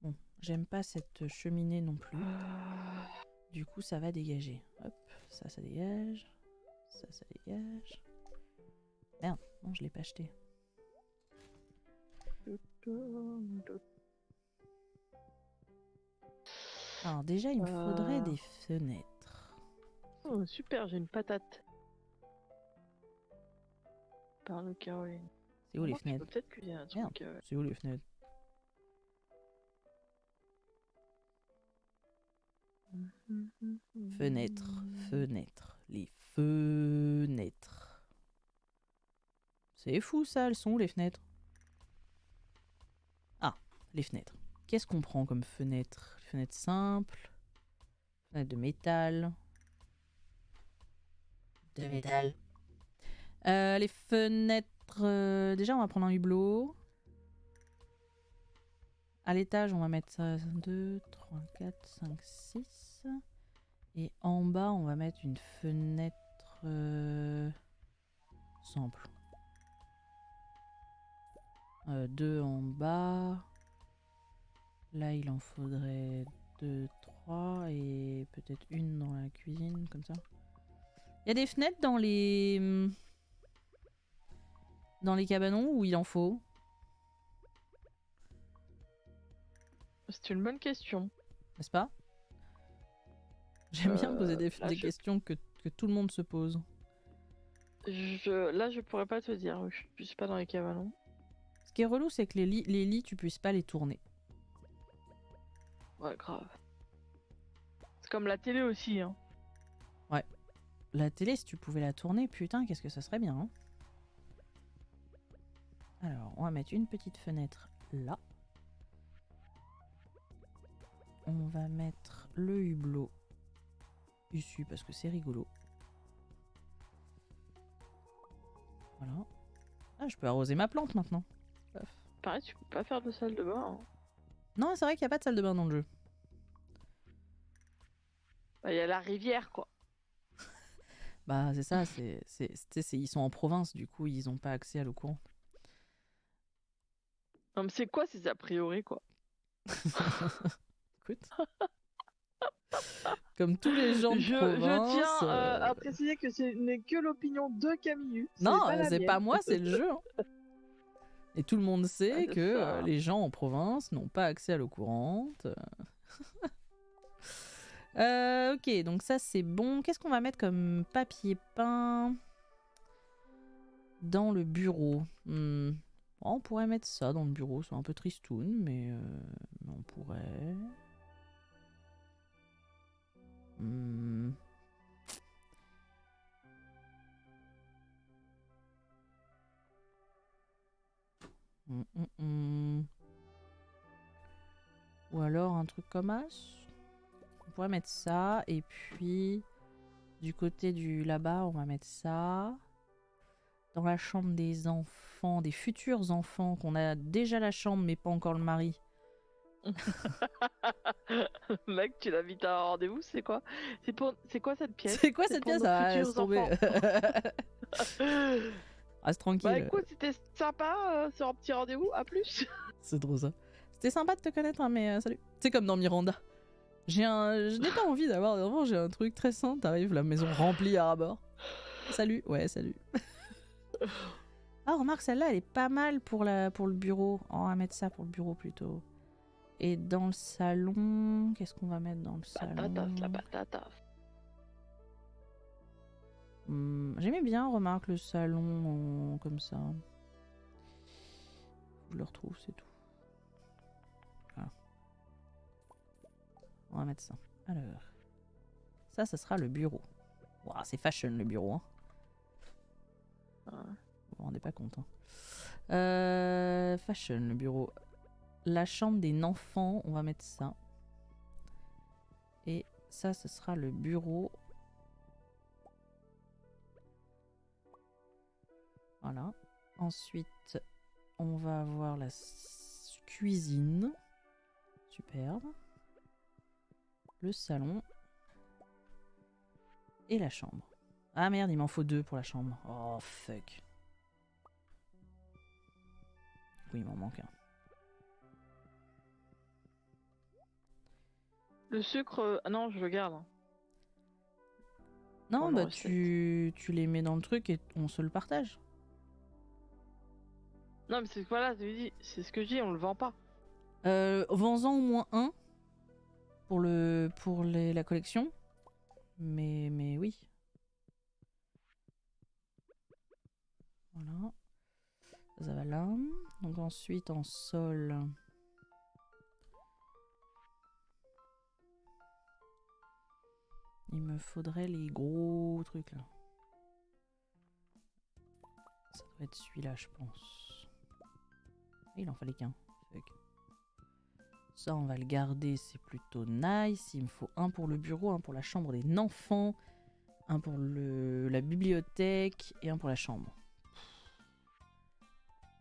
Bon, j'aime pas cette cheminée non plus. Du coup, ça va dégager. Hop, ça dégage. Ça dégage. Merde, non, je l'ai pas acheté. Alors déjà, il me faudrait des fenêtres. Oh, super, j'ai une patate. Par le Caroline. C'est où les fenêtres? Peut-être qu'il y a un truc. Merde, c'est où les fenêtres? Fenêtres, fenêtres, les fenêtres. C'est fou ça, elles sont où les fenêtres? Ah, les fenêtres. Qu'est-ce qu'on prend comme fenêtre? Fenêtre simple, fenêtre de métal. De métal. Les fenêtres... déjà, on va prendre un hublot. À l'étage, on va mettre ça 2, 3, 4, 5, 6. Et en bas, on va mettre une fenêtre simple. 2 en bas. Là, il en faudrait 2, 3 et peut-être une dans la cuisine, comme ça. Il y a des fenêtres dans les cabanons où il en faut. C'est une bonne question. N'est-ce pas? J'aime bien poser des questions que tout le monde se pose. Là, je pourrais pas te dire. Je suis pas dans les cabanons. Ce qui est relou, c'est que les lits, tu puisses pas les tourner. Ouais, grave. C'est comme la télé aussi, hein. Ouais. La télé, si tu pouvais la tourner, putain, qu'est-ce que ça serait bien, hein. Alors, on va mettre une petite fenêtre là. On va mettre le hublot ici parce que c'est rigolo. Voilà. Ah, je peux arroser ma plante maintenant. Pareil, tu peux pas faire de salle de bain. Hein. Non, c'est vrai qu'il n'y a pas de salle de bain dans le jeu. Bah, y a la rivière, quoi. Bah, c'est ça, ils sont en province, du coup, ils n'ont pas accès à l'eau courante. Non, mais c'est quoi ces a priori, quoi? Écoute. Comme tous les gens de province... Je tiens à préciser que ce n'est que l'opinion de Camille. Non, c'est pas moi, c'est le jeu. Hein. Et tout le monde sait que les gens en province n'ont pas accès à l'eau courante. Ok, donc ça c'est bon. Qu'est-ce qu'on va mettre comme papier peint dans le bureau? On pourrait mettre ça dans le bureau, c'est un peu tristoun, mais on pourrait... Ou alors un truc comme as. On pourrait mettre ça, et puis du côté du là-bas, on va mettre ça. Dans la chambre des enfants, des futurs enfants, qu'on a déjà la chambre mais pas encore le mari. Mec, tu l'invites à un rendez-vous, c'est quoi? C'est quoi cette pièce? C'est quoi cette pièce? Ah, laisse tomber. Reste tranquille. Bah écoute, c'était sympa sur un petit rendez-vous, à plus. C'est trop ça. C'était sympa de te connaître, hein, mais salut. C'est comme dans Miranda. Je n'ai pas envie d'avoir d'enfant, j'ai un truc très simple. T'arrives, la maison remplie à ras-bord. Salut, ouais, salut. Ah, remarque, celle-là, elle est pas mal pour le bureau. Oh, on va mettre ça pour le bureau plutôt. Et dans le salon, qu'est-ce qu'on va mettre dans le salon? Patatas, la patatas. J'aimais bien, remarque, le salon comme ça. Je le retrouve, c'est tout. Voilà. On va mettre ça. Alors, ça sera le bureau. Wow, c'est fashion le bureau. Hein. Vous vous rendez pas compte. Hein. Fashion le bureau. La chambre des enfants, on va mettre ça. Et ça, ce sera le bureau. Voilà. Ensuite, on va avoir la cuisine. Superbe. Le salon. Et la chambre. Ah merde, il m'en faut 2 pour la chambre. Oh fuck. Oui, il m'en manque un. Le sucre, ah non, je le garde. Non, Pour bah le tu les mets dans le truc et on se le partage. Non, mais c'est voilà, c'est ce que je dis, on le vend pas. Vends-en au moins un pour la collection. Mais oui. Voilà. Ça va là. Donc ensuite en sol. Il me faudrait les gros trucs là. Ça doit être celui-là, je pense. Il en fallait qu'un. Ça, on va le garder, c'est plutôt nice. Il me faut un pour le bureau, un pour la chambre des enfants, un pour la bibliothèque et un pour la chambre.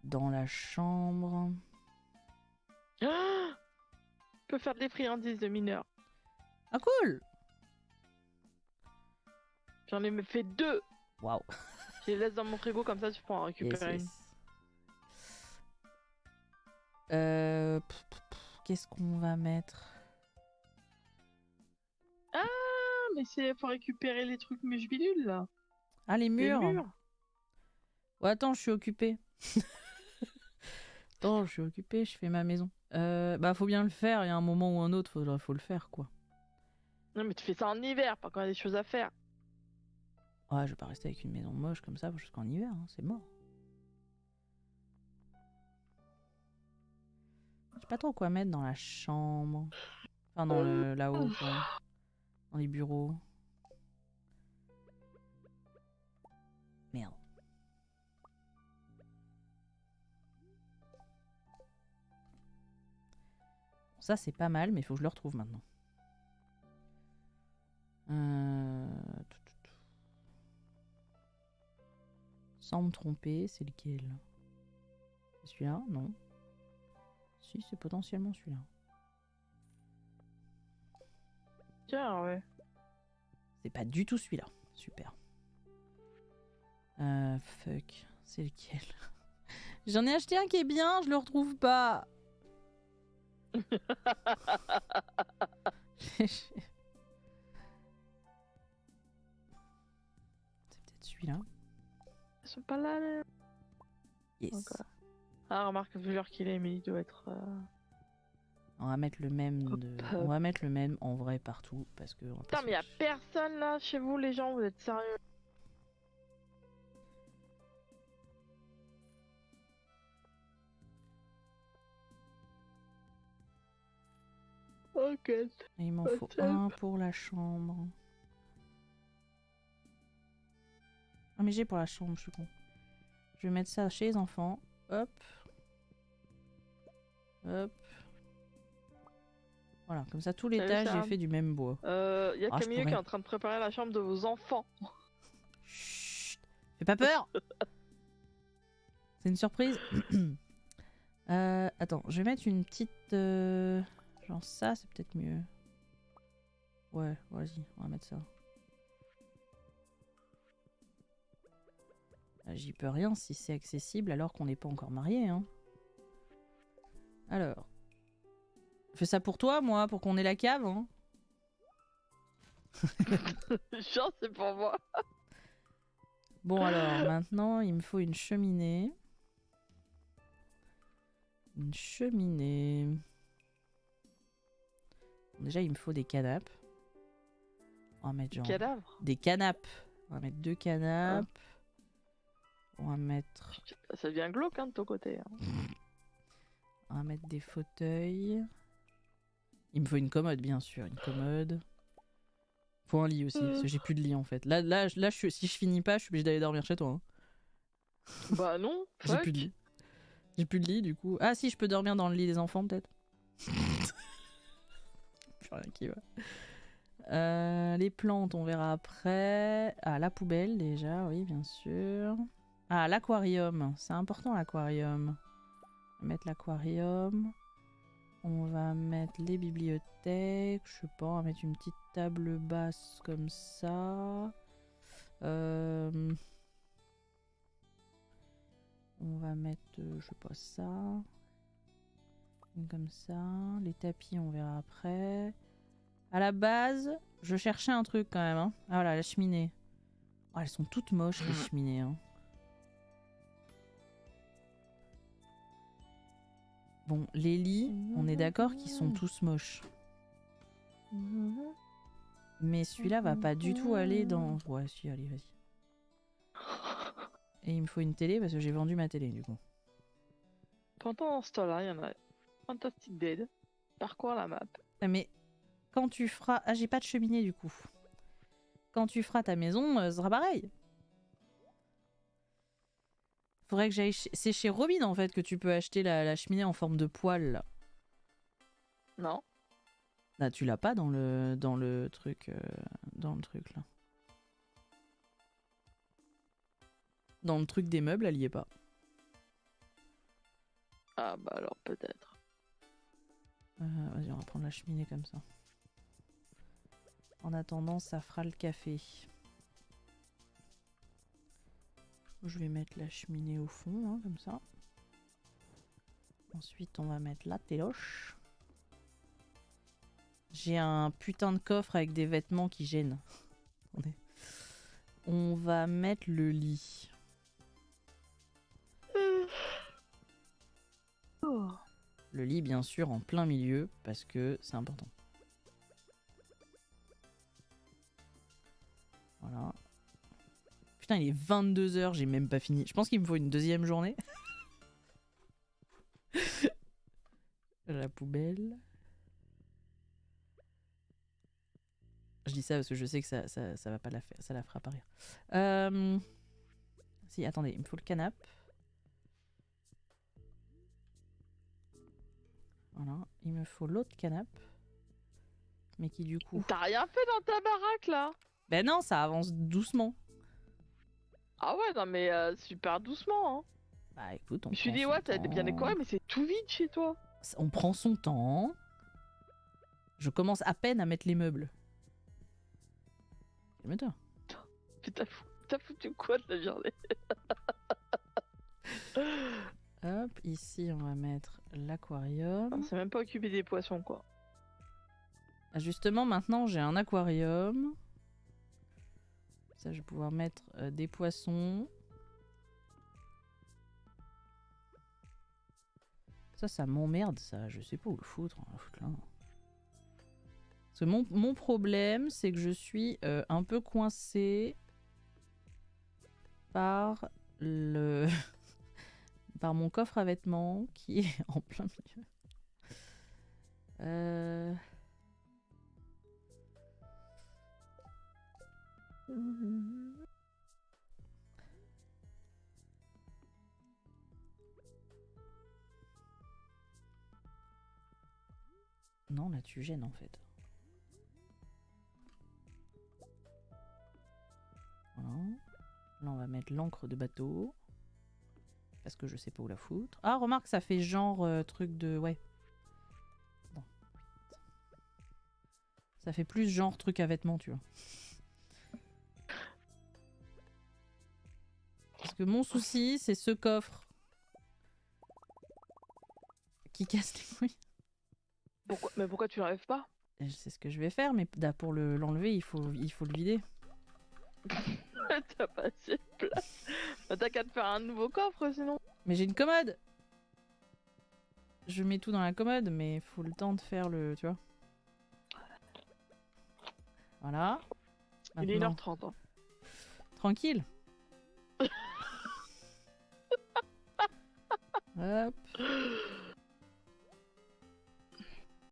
Dans la chambre... Ah, je peux faire des friandises de mineurs. Ah cool! J'en ai fait 2. Waouh! Je les laisse dans mon frigo comme ça, tu peux en récupérer une. Qu'est-ce qu'on va mettre? Ah, mais c'est pour récupérer les trucs mûches-bidules là. Ah, les Les murs? murs. Ouais, attends, je suis occupée. Attends, je suis occupée, je fais ma maison. Bah, faut bien le faire, il y a un moment ou un autre, faut le faire, quoi. Non, mais tu fais ça en hiver, pas quand il y a des choses à faire. Ouais, je vais pas rester avec une maison moche comme ça jusqu'en hiver, hein, c'est mort. Je sais pas trop quoi mettre dans la chambre. Enfin, dans là-haut, quoi. Dans les bureaux. Merde. Ça, c'est pas mal, mais il faut que je le retrouve maintenant. Sans me tromper, c'est lequel? C'est celui-là? Non. Si, c'est potentiellement celui-là. Tiens, ouais. C'est pas du tout celui-là. Super. Fuck. C'est lequel? J'en ai acheté un qui est bien, je le retrouve pas. C'est peut-être celui-là. Ils sont pas là, là. Yes. Okay. Ah, remarque, vu l'heure qu'il est, mais il doit être... On va mettre le même on va mettre le même en vrai partout parce que... Putain, mais y a personne là chez vous, les gens, vous êtes sérieux? Ok. Et il m'en faut un pour la chambre. Ah mais j'ai pour la chambre, je suis con. Je vais mettre ça chez les enfants. Hop. Hop. Voilà, comme ça tout l'étage j'ai fait du même bois. Y a Camille qui est en train de préparer la chambre de vos enfants. Chut. Fais pas peur. C'est une surprise. Attends, je vais mettre une petite... Genre ça, c'est peut-être mieux. Ouais, vas-y, on va mettre ça. J'y peux rien si c'est accessible alors qu'on n'est pas encore mariés. Hein. Alors. Je fais ça pour toi, moi, pour qu'on ait la cave. Hein. Genre, c'est pour moi. Bon alors, maintenant, il me faut une cheminée. Une cheminée. Déjà, il me faut des canapes. On va mettre genre... Cadavre. Des canapes. On va mettre 2 canapes. On va mettre... Ça devient glauque hein, de ton côté. Hein. On va mettre des fauteuils. Il me faut une commode, bien sûr. Une commode. Faut un lit aussi, parce que j'ai plus de lit en fait. Là si je finis pas, je suis obligée d'aller dormir chez toi. Hein. Bah non, J'ai plus de lit. J'ai plus de lit du coup. Ah si, je peux dormir dans le lit des enfants peut-être. Plus rien qui va. Les plantes, on verra après. Ah, la poubelle déjà, oui, bien sûr. Ah, l'aquarium. C'est important l'aquarium. On va mettre l'aquarium. On va mettre les bibliothèques. Je sais pas, on va mettre une petite table basse comme ça. On va mettre, je sais pas, ça. Comme ça. Les tapis, on verra après. À la base, je cherchais un truc quand même. Hein. Ah voilà, la cheminée. Oh, elles sont toutes moches les cheminées. Hein. Bon, les lits, on est d'accord qu'ils sont tous moches. Mais celui-là va pas du tout aller dans... Ouais, si, allez, vas-y. Et il me faut une télé parce que j'ai vendu ma télé, du coup. Pendant ce temps-là, il y en a Fantastic Dead. Parcours la map. Mais quand tu feras... Ah, j'ai pas de cheminée, du coup. Quand tu feras ta maison, ce sera pareil. Faudrait que j'aille... C'est chez Robin, en fait, que tu peux acheter la cheminée en forme de poêle, là. Non. Là, tu l'as pas dans le truc... dans le truc, là. Dans le truc des meubles, elle y est pas. Ah bah alors peut-être. Vas-y, on va prendre la cheminée comme ça. En attendant, ça fera le café. Je vais mettre la cheminée au fond, hein, comme ça. Ensuite, on va mettre la téloche. J'ai un putain de coffre avec des vêtements qui gênent. On va mettre le lit. Le lit, bien sûr, en plein milieu, parce que c'est important. Voilà. Putain, il est 22 h, j'ai même pas fini. Je pense qu'il me faut une deuxième journée. La poubelle. Je dis ça parce que je sais que ça va pas la faire, ça la fera pas rire. Si, attendez, il me faut le canapé. Voilà, il me faut l'autre canapé. Mais qui du coup... T'as rien fait dans ta baraque là? Ben non, ça avance doucement. Ah ouais, non mais super doucement. Hein. Bah écoute, on Je me suis prend dit, son ouais, t'as temps. bien décoré, mais c'est tout vide chez toi. On prend son temps. Je commence à peine à mettre les meubles. Calme-toi. Putain, t'as foutu quoi de la journée? Hop, ici on va mettre l'aquarium. On s'est même pas occupé des poissons quoi. Ah, justement, maintenant j'ai un aquarium. Ça, je vais pouvoir mettre des poissons. Ça m'emmerde, ça. Je sais pas où le foutre. On va le foutre là. Parce que mon problème, c'est que je suis un peu coincée par le... par mon coffre à vêtements qui est en plein milieu. Non, là tu gênes en fait. Voilà. Là on va mettre l'encre de bateau. Parce que je sais pas où la foutre. Ah, remarque, ça fait genre truc de... Ouais. Bon. Ça fait plus genre truc à vêtements, tu vois. Parce que mon souci, c'est ce coffre qui casse les couilles. Mais pourquoi tu l'enlèves pas? C'est ce que je vais faire, mais pour l'enlever, il faut le vider. T'as pas assez de place. Bah, t'as qu'à te faire un nouveau coffre sinon. Mais j'ai une commode. Je mets tout dans la commode, mais faut le temps de faire le... Tu vois. Voilà. Il est Maintenant, 1h30. Hein. tranquille. Hop.